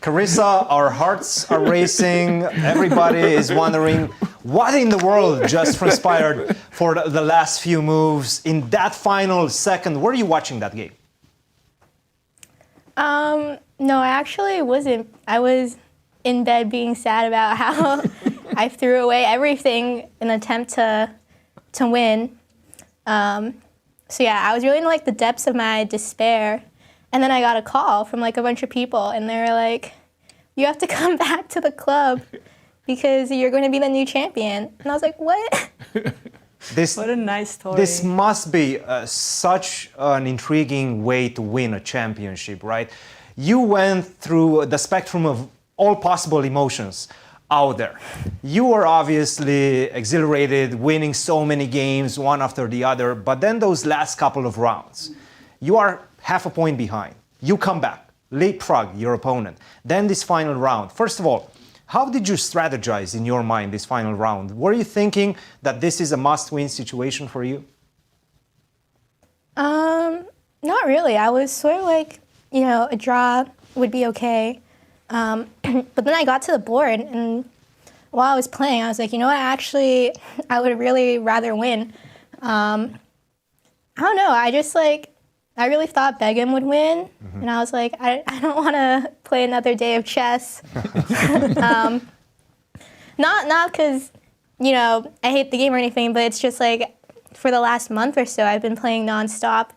Carissa, our hearts are racing. Everybody is wondering what in the world just transpired for the last few moves in that final second. Were you watching that game? No, I actually wasn't. I was in bed being sad about how I threw away everything in an attempt to win. So yeah, I was really in like the depths of my despair. And then I got a call from like a bunch of people and they were like, you have to come back to the club because you're going to be the new champion. And I was like, what? What a nice story. This must be such an intriguing way to win a championship, right? You went through the spectrum of all possible emotions out there. You were obviously exhilarated, winning so many games, one after the other, but then those last couple of rounds, you are half a point behind. You come back, leapfrog your opponent. Then this final round. First of all, how did you strategize in your mind this final round? Were you thinking that this is a must-win situation for you? Not really. I was sort of like, you know, a draw would be okay. But then I got to the board, and while I was playing, I was like, you know what, actually, I would really rather win. I don't know, I really thought Begim would win, and I was like, I don't want to play another day of chess. Not because, you know, I hate the game or anything, but it's just like, for the last month or so, I've been playing nonstop,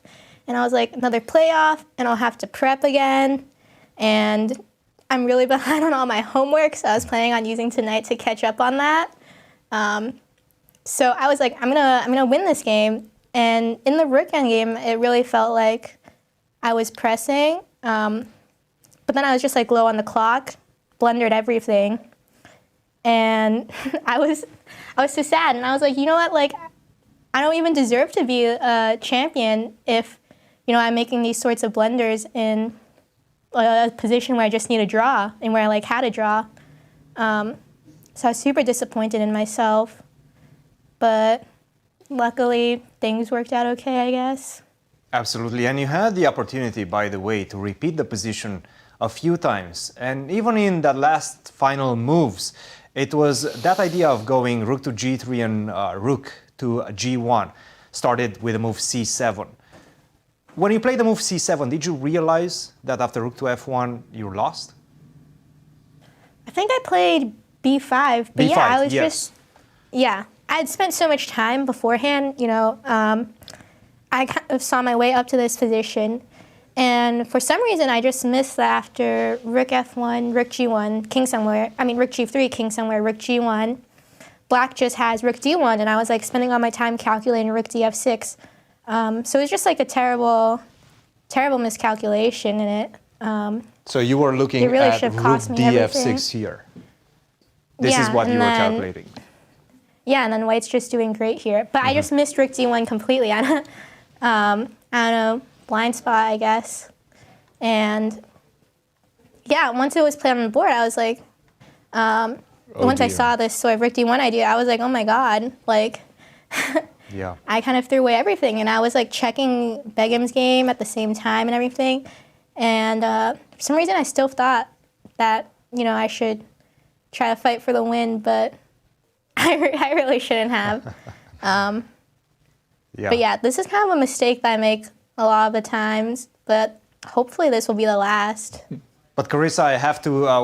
and I was like, another playoff, and I'll have to prep again, and I'm really behind on all my homework, so I was planning on using tonight to catch up on that. So I was like, I'm gonna win this game. And in the Ruiyang game, it really felt like I was pressing, but then I was just like low on the clock, blundered everything, and I was so sad. And I was like, you know what? Like, I don't even deserve to be a champion if, you know, I'm making these sorts of blunders in a position where I just need a draw and where I like had a draw. So I was super disappointed in myself, but luckily things worked out okay, I guess. Absolutely, and you had the opportunity, by the way, to repeat the position a few times. And even in that last final moves, it was that idea of going rook to g3 and rook to g1, started with the move c7. When you played the move c7, did you realize that after rook to f1, you lost? I think I played b5, but b5, yeah, I was yes. I had spent so much time beforehand, you know, I kind of saw my way up to this position, and for some reason I just missed that after rook f1, rook g1, king somewhere, rook g3, king somewhere, rook g1, black just has rook d1, and I was like spending all my time calculating rook df6. So it was just like a terrible miscalculation in it. So you were looking really at rook df6 here. This is what you were calculating. Yeah, and then white's just doing great here. But I just missed rook d1 completely. I don't know, blind spot, I guess. And yeah, once it was played on the board, I was like, once I saw this sort of rook d1 idea, I was like, oh my God, like, yeah. I kind of threw away everything. And I was like checking Begim's game at the same time and everything. And for some reason, I still thought that, you know, I should try to fight for the win, but I really shouldn't have. Yeah. But yeah, this is kind of a mistake that I make a lot of the times, but hopefully this will be the last. But Carissa,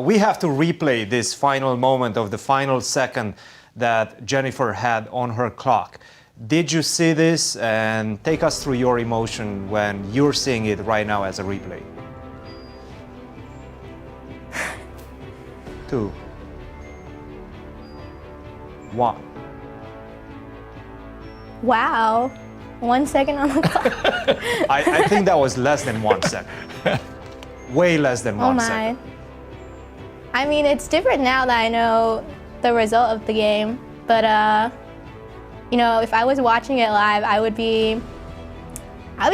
we have to replay this final moment of the final second that Jennifer had on her clock. Did you see this? And take us through your emotion when you're seeing it right now as a replay. 2, 1. Wow. 1 second on the clock. I think that was less than 1 second. Way less than 1 second. I mean, it's different now that I know the result of the game, but you know, if I was watching it live, I'd be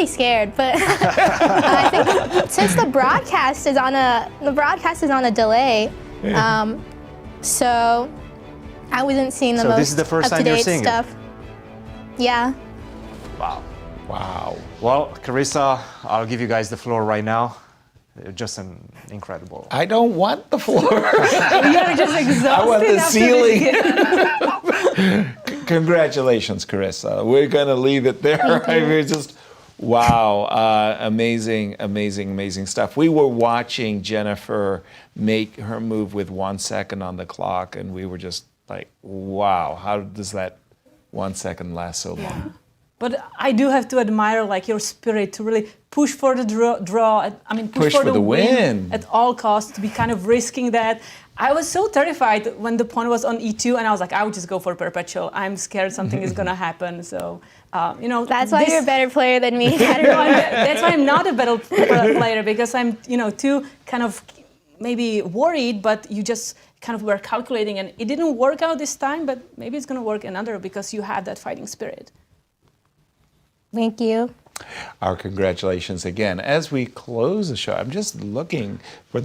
scared. But I think since the broadcast is on a delay, so I wasn't seeing the most this is the first time you're seeing stuff. Yeah. Wow. Wow. Well, Carissa, I'll give you guys the floor right now. Just an incredible. I don't want the floor. We are just exhausted. I want the after ceiling. this game. Congratulations, Carissa. We're going to leave it there. We're just, wow, amazing, amazing, amazing stuff. We were watching Jennifer make her move with 1 second on the clock, and we were just like, wow, how does that 1 second last so long? Yeah. But I do have to admire like your spirit to really push for the draw. I mean, push for the win at all costs, to be kind of risking that. I was so terrified when the pawn was on e2, and I was like, I would just go for perpetual. I'm scared something is going to happen. So, you know, That's why you're a better player than me. that's why I'm not a better player, because I'm, you know, too kind of maybe worried, but you just kind of were calculating, and it didn't work out this time, but maybe it's going to work another because you have that fighting spirit. Thank you. Our congratulations again. As we close the show, I'm just looking for